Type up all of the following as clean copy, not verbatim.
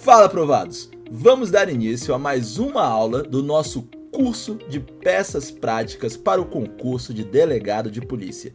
Fala, aprovados! Vamos dar início a mais uma aula do nosso curso de peças práticas para o concurso de delegado de polícia.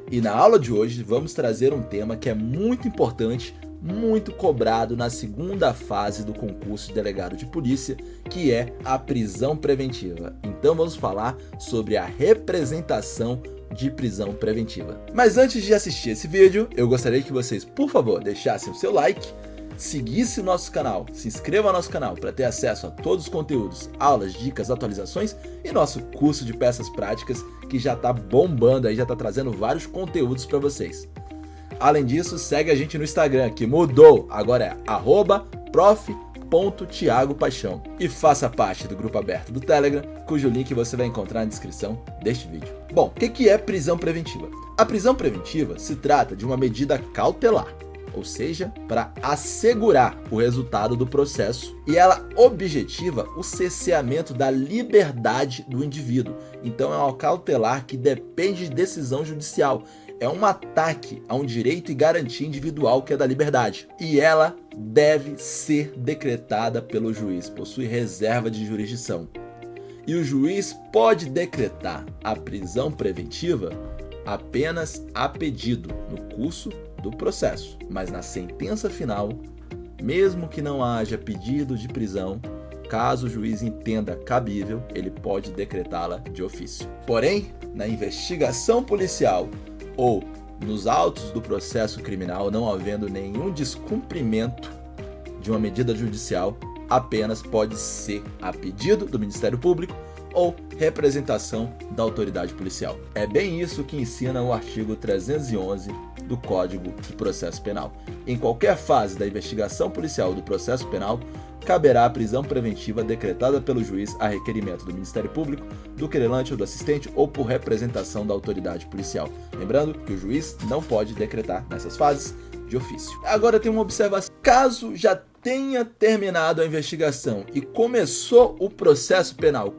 E na aula de hoje vamos trazer um tema que é muito importante, muito cobrado na segunda fase do concurso de delegado de polícia, que é a prisão preventiva. Então vamos falar sobre a representação de prisão preventiva. Mas antes de assistir esse vídeo, eu gostaria que vocês, por favor, deixassem o seu like, seguisse o nosso canal, se inscreva no nosso canal para ter acesso a todos os conteúdos, aulas, dicas, atualizações e nosso curso de peças práticas que já está bombando aí, já está trazendo vários conteúdos para vocês. Além disso, segue a gente no Instagram, que mudou, agora é @prof.thiagopaixão, e faça parte do grupo aberto do Telegram, cujo link você vai encontrar na descrição deste vídeo. Bom, o que é prisão preventiva? A prisão preventiva se trata de uma medida cautelar, ou seja, para assegurar o resultado do processo, e ela objetiva o cerceamento da liberdade do indivíduo. Então é uma cautelar que depende de decisão judicial. É um ataque a um direito e garantia individual que é da liberdade. E ela deve ser decretada pelo juiz, possui reserva de jurisdição. E o juiz pode decretar a prisão preventiva apenas a pedido no curso do processo, mas na sentença final, mesmo que não haja pedido de prisão, caso o juiz entenda cabível, ele pode decretá-la de ofício. Porém, na investigação policial ou nos autos do processo criminal, não havendo nenhum descumprimento de uma medida judicial, apenas pode ser a pedido do Ministério Público ou representação da autoridade policial. É bem isso que ensina o artigo 311 do Código de Processo Penal. Em qualquer fase da investigação policial ou do processo penal, caberá a prisão preventiva decretada pelo juiz a requerimento do Ministério Público, do querelante ou do assistente ou por representação da autoridade policial. Lembrando que o juiz não pode decretar nessas fases de ofício. Agora tem uma observação. Caso já tenha terminado a investigação e começou o processo penal,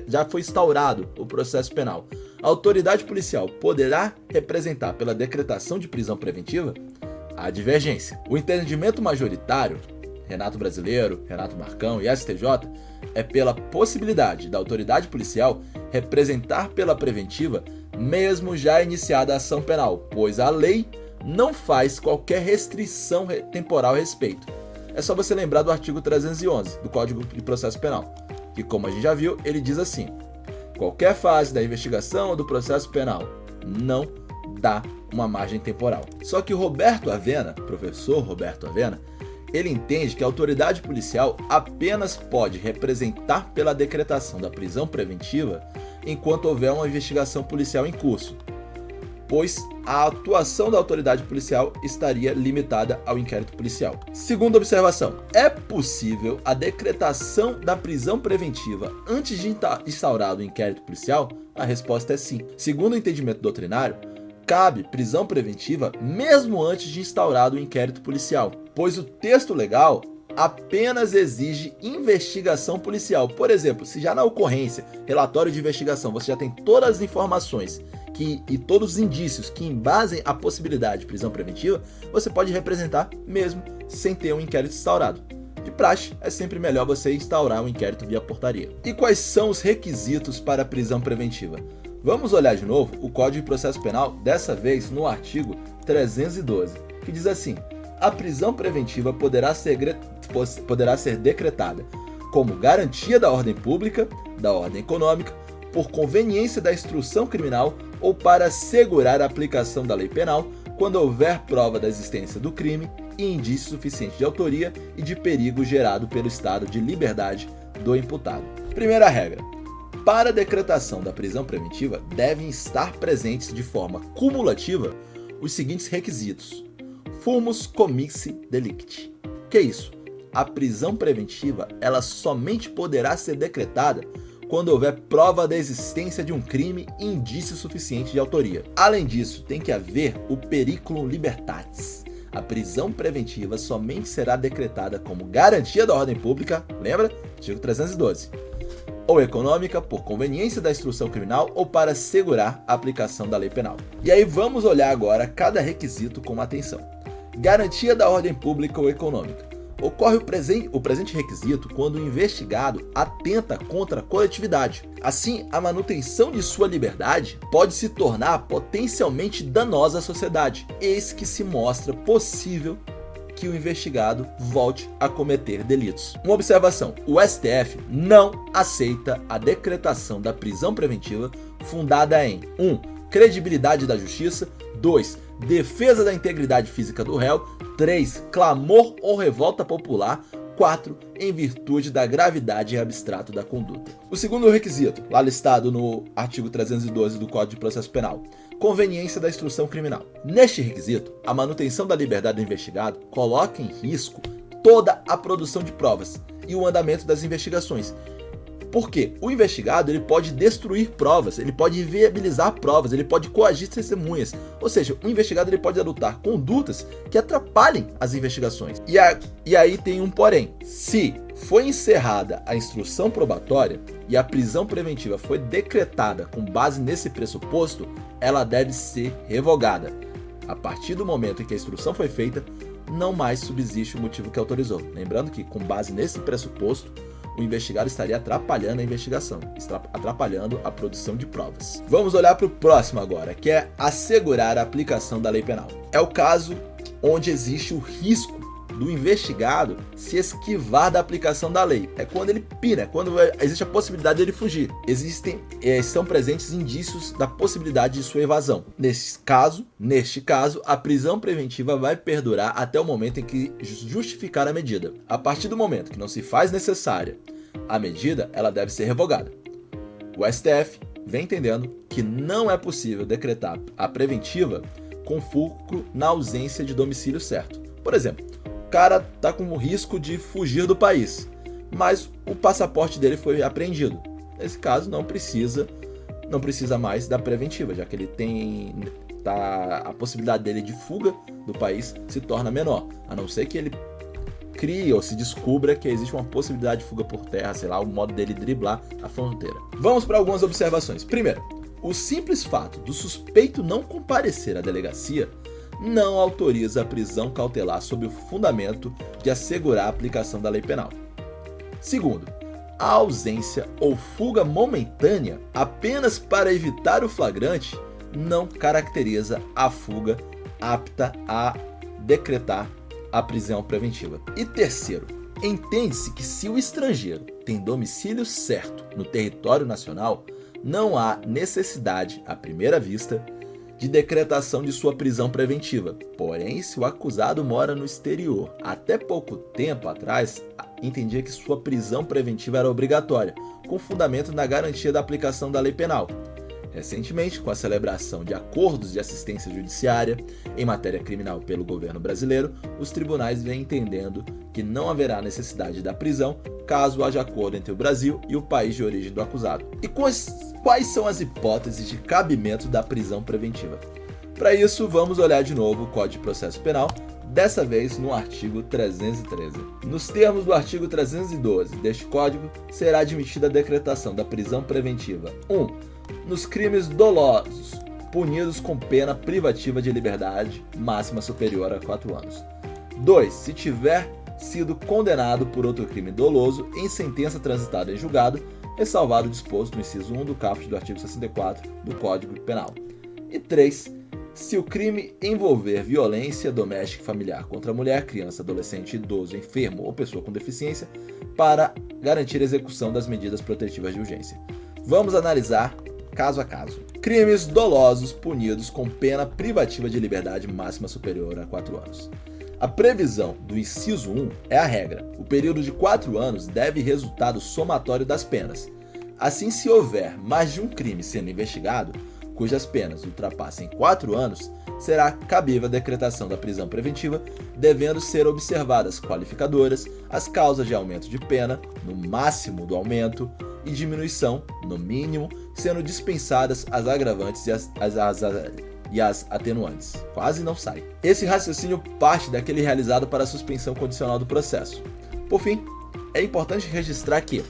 já foi instaurado o processo penal, a autoridade policial poderá representar pela decretação de prisão preventiva? Há divergência. O entendimento majoritário, Renato Brasileiro, Renato Marcão e STJ, é pela possibilidade da autoridade policial representar pela preventiva mesmo já iniciada a ação penal, pois a lei não faz qualquer restrição temporal a respeito. É só você lembrar do artigo 311 do Código de Processo Penal, que, como a gente já viu, ele diz assim: qualquer fase da investigação ou do processo penal não dá uma margem temporal. Só que o professor Roberto Avena, ele entende que a autoridade policial apenas pode representar pela decretação da prisão preventiva enquanto houver uma investigação policial em curso, pois a atuação da autoridade policial estaria limitada ao inquérito policial. Segunda observação, é possível a decretação da prisão preventiva antes de instaurado o inquérito policial? A resposta é sim. Segundo o entendimento doutrinário, cabe prisão preventiva mesmo antes de instaurado o inquérito policial, pois o texto legal apenas exige investigação policial. Por exemplo, se já na ocorrência, relatório de investigação, você já tem todas as informações e todos os indícios que embasem a possibilidade de prisão preventiva, você pode representar mesmo sem ter um inquérito instaurado. De praxe, é sempre melhor você instaurar um inquérito via portaria. E quais são os requisitos para a prisão preventiva? Vamos olhar de novo o Código de Processo Penal, dessa vez no artigo 312, que diz assim: a prisão preventiva poderá ser decretada como garantia da ordem pública, da ordem econômica, por conveniência da instrução criminal ou para assegurar a aplicação da lei penal quando houver prova da existência do crime e indício suficiente de autoria e de perigo gerado pelo estado de liberdade do imputado. Primeira regra: para a decretação da prisão preventiva devem estar presentes de forma cumulativa os seguintes requisitos: fumus comixe delicti. Que é isso? A prisão preventiva, ela somente poderá ser decretada quando houver prova da existência de um crime e indício suficiente de autoria. Além disso, tem que haver o periculum libertatis. A prisão preventiva somente será decretada como garantia da ordem pública, lembra? Artigo 312. Ou econômica, por conveniência da instrução criminal ou para assegurar a aplicação da lei penal. E aí vamos olhar agora cada requisito com atenção. Garantia da ordem pública ou econômica. Ocorre o presente requisito quando o investigado atenta contra a coletividade. Assim, a manutenção de sua liberdade pode se tornar potencialmente danosa à sociedade. Eis que se mostra possível que o investigado volte a cometer delitos. Uma observação: o STF não aceita a decretação da prisão preventiva fundada em 1. Credibilidade da justiça, 2. Defesa da integridade física do réu, 3. Clamor ou revolta popular, 4. Em virtude da gravidade e abstrato da conduta. O segundo requisito, lá listado no artigo 312 do Código de Processo Penal, conveniência da instrução criminal. Neste requisito, a manutenção da liberdade do investigado coloca em risco toda a produção de provas e o andamento das investigações. Porque o investigado ele pode destruir provas, ele pode inviabilizar provas, ele pode coagir testemunhas. Ou seja, o investigado ele pode adotar condutas que atrapalhem as investigações. E aí tem um porém. Se foi encerrada a instrução probatória e a prisão preventiva foi decretada com base nesse pressuposto, ela deve ser revogada. A partir do momento em que a instrução foi feita, não mais subsiste o motivo que autorizou. Lembrando que, com base nesse pressuposto, o investigado estaria atrapalhando a investigação, atrapalhando a produção de provas. Vamos olhar para o próximo agora, que é assegurar a aplicação da lei penal. É o caso onde existe o risco do investigado se esquivar da aplicação da lei. É quando ele pira, quando existe a possibilidade de ele fugir. Estão presentes indícios da possibilidade de sua evasão. Neste caso, a prisão preventiva vai perdurar até o momento em que justificar a medida. A partir do momento que não se faz necessária a medida, ela deve ser revogada. O STF vem entendendo que não é possível decretar a preventiva com fulcro na ausência de domicílio certo. Por exemplo, o cara está com o risco de fugir do país, mas o passaporte dele foi apreendido. Nesse caso, não precisa mais da preventiva, já que ele a possibilidade dele de fuga do país se torna menor, a não ser que ele crie ou se descubra que existe uma possibilidade de fuga por terra, sei lá, o modo dele driblar a fronteira. Vamos para algumas observações. Primeiro, o simples fato do suspeito não comparecer à delegacia não autoriza a prisão cautelar sob o fundamento de assegurar a aplicação da lei penal. Segundo, a ausência ou fuga momentânea apenas para evitar o flagrante não caracteriza a fuga apta a decretar a prisão preventiva. E terceiro, entende-se que se o estrangeiro tem domicílio certo no território nacional, não há necessidade, à primeira vista, de decretação de sua prisão preventiva. Porém, se o acusado mora no exterior, até pouco tempo atrás, entendia que sua prisão preventiva era obrigatória, com fundamento na garantia da aplicação da lei penal. Recentemente, com a celebração de acordos de assistência judiciária em matéria criminal pelo governo brasileiro, os tribunais vêm entendendo que não haverá necessidade da prisão caso haja acordo entre o Brasil e o país de origem do acusado. E quais são as hipóteses de cabimento da prisão preventiva? Para isso, vamos olhar de novo o Código de Processo Penal, dessa vez no artigo 313. Nos termos do artigo 312 deste Código, será admitida a decretação da prisão preventiva 1. Nos crimes dolosos, punidos com pena privativa de liberdade máxima superior a 4 anos. 2. Se tiver sido condenado por outro crime doloso em sentença transitada em julgado, ressalvado o disposto no inciso 1 do caput do artigo 64 do Código Penal. E 3. Se o crime envolver violência doméstica e familiar contra a mulher, criança, adolescente, idoso, enfermo ou pessoa com deficiência, para garantir a execução das medidas protetivas de urgência. Vamos analisar caso a caso. Crimes dolosos punidos com pena privativa de liberdade máxima superior a 4 anos. A previsão do inciso 1 é a regra. O período de 4 anos deve resultar do somatório das penas. Assim, se houver mais de um crime sendo investigado, cujas penas ultrapassem 4 anos, será cabível a decretação da prisão preventiva, devendo ser observadas qualificadoras, as causas de aumento de pena, no máximo do aumento, e diminuição, no mínimo, sendo dispensadas as agravantes e as atenuantes. Quase não sai. Esse raciocínio parte daquele realizado para a suspensão condicional do processo. Por fim, é importante registrar que,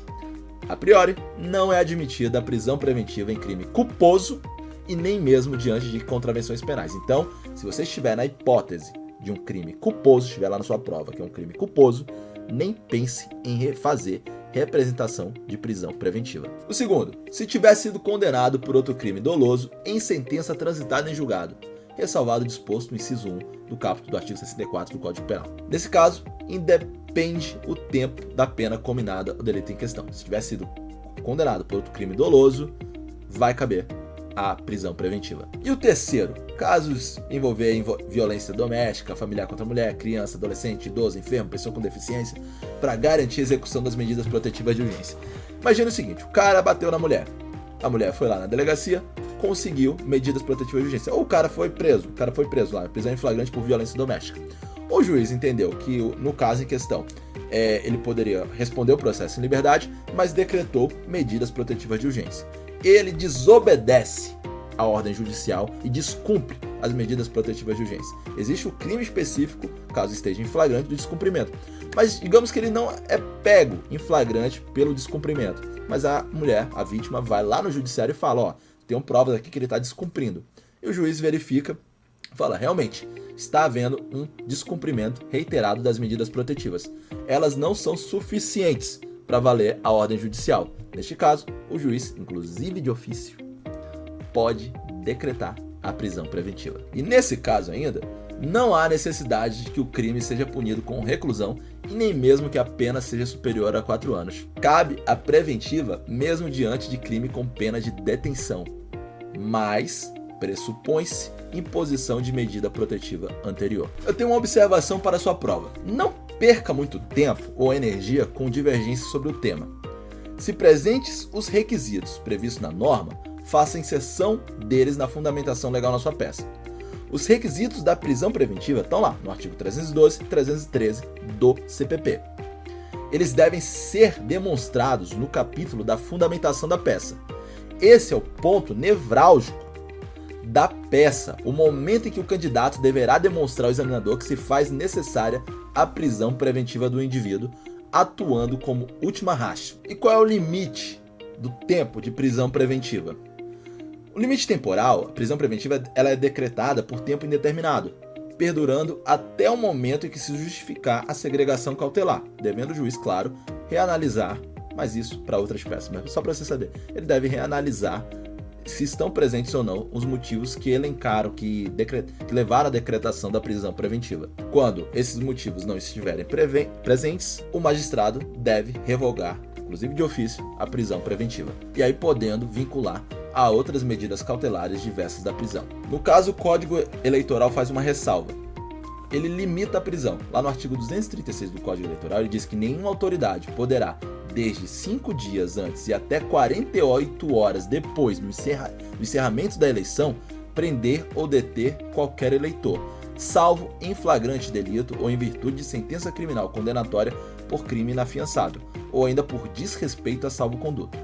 a priori, não é admitida a prisão preventiva em crime culposo e nem mesmo diante de contravenções penais. Então, se você estiver na hipótese de um crime culposo, estiver lá na sua prova que é um crime culposo, nem pense em refazer representação de prisão preventiva. O segundo, se tiver sido condenado por outro crime doloso em sentença transitada em julgado, ressalvado o disposto no inciso 1 do caput do artigo 64 do Código Penal. Nesse caso, independe o tempo da pena cominada ao delito em questão. Se tiver sido condenado por outro crime doloso, vai caber a prisão preventiva. E o terceiro, casos envolverem violência doméstica, familiar contra a mulher, criança, adolescente, idoso, enfermo, pessoa com deficiência, para garantir a execução das medidas protetivas de urgência. Imagina o seguinte, o cara bateu na mulher, a mulher foi lá na delegacia, conseguiu medidas protetivas de urgência, ou o cara foi preso lá, prisão em flagrante por violência doméstica. O juiz entendeu que, no caso em questão, ele poderia responder o processo em liberdade, mas decretou medidas protetivas de urgência. Ele desobedece a ordem judicial e descumpre as medidas protetivas de urgência. Existe o crime específico, caso esteja em flagrante, do descumprimento. Mas digamos que ele não é pego em flagrante pelo descumprimento. Mas a mulher, a vítima, vai lá no judiciário e fala, ó, tem provas aqui que ele está descumprindo. E o juiz verifica, fala, realmente, está havendo um descumprimento reiterado das medidas protetivas. Elas não são suficientes para valer a ordem judicial. Neste caso, o juiz, inclusive de ofício, pode decretar a prisão preventiva. E nesse caso ainda, não há necessidade de que o crime seja punido com reclusão e nem mesmo que a pena seja superior a 4 anos. Cabe a preventiva mesmo diante de crime com pena de detenção, mas pressupõe-se imposição de medida protetiva anterior. Eu tenho uma observação para a sua prova. Não perca muito tempo ou energia com divergências sobre o tema. Se presentes os requisitos previstos na norma, faça inserção deles na fundamentação legal na sua peça. Os requisitos da prisão preventiva estão lá, no artigo 312 e 313 do CPP. Eles devem ser demonstrados no capítulo da fundamentação da peça. Esse é o ponto nevrálgico da peça, o momento em que o candidato deverá demonstrar ao examinador que se faz necessária a prisão preventiva do indivíduo, atuando como última ratio. E qual é o limite do tempo de prisão preventiva? O limite temporal, a prisão preventiva, ela é decretada por tempo indeterminado, perdurando até o momento em que se justificar a segregação cautelar, devendo o juiz, claro, reanalisar, mas isso para outras peças, mas só para você saber, ele deve reanalisar se estão presentes ou não os motivos que elencaram, que levaram à decretação da prisão preventiva. Quando esses motivos não estiverem presentes, o magistrado deve revogar, inclusive de ofício, a prisão preventiva, e aí podendo vincular a outras medidas cautelares diversas da prisão. No caso, o Código Eleitoral faz uma ressalva. Ele limita a prisão. Lá no artigo 236 do Código Eleitoral, ele diz que nenhuma autoridade poderá, desde 5 dias antes e até 48 horas depois do encerramento da eleição, prender ou deter qualquer eleitor, salvo em flagrante delito ou em virtude de sentença criminal condenatória por crime inafiançável, ou ainda por desrespeito a salvo-conduto.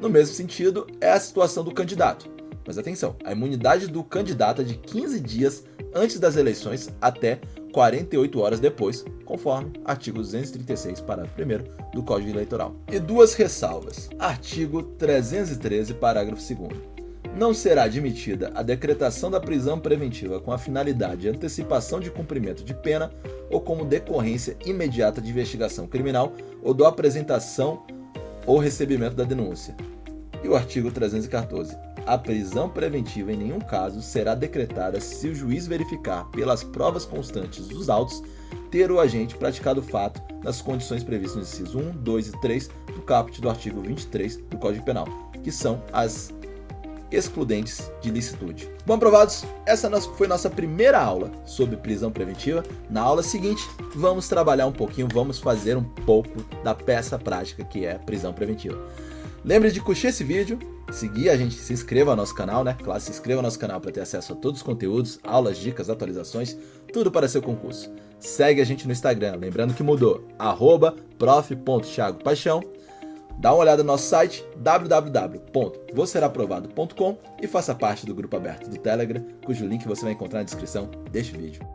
No mesmo sentido, é a situação do candidato. Mas atenção, a imunidade do candidato é de 15 dias antes das eleições até 48 horas depois, conforme artigo 236, parágrafo 1º do Código Eleitoral. E duas ressalvas. Artigo 313, parágrafo 2º. Não será admitida a decretação da prisão preventiva com a finalidade de antecipação de cumprimento de pena ou como decorrência imediata de investigação criminal ou da apresentação ou recebimento da denúncia. E o artigo 314. A prisão preventiva em nenhum caso será decretada se o juiz verificar, pelas provas constantes dos autos, ter o agente praticado o fato nas condições previstas no inciso 1, 2 e 3 do caput do artigo 23 do Código Penal, que são as excludentes de licitude. Bom, aprovados, essa foi nossa primeira aula sobre prisão preventiva. Na aula seguinte, vamos trabalhar um pouquinho, vamos fazer um pouco da peça prática que é prisão preventiva. Lembre de curtir esse vídeo, seguir a gente, se inscreva no nosso canal, né? Claro, se inscreva no nosso canal para ter acesso a todos os conteúdos, aulas, dicas, atualizações, tudo para seu concurso. Segue a gente no Instagram, lembrando que mudou, @prof.thiagopaixão. Dá uma olhada no nosso site, www.voseraprovado.com, e faça parte do grupo aberto do Telegram, cujo link você vai encontrar na descrição deste vídeo.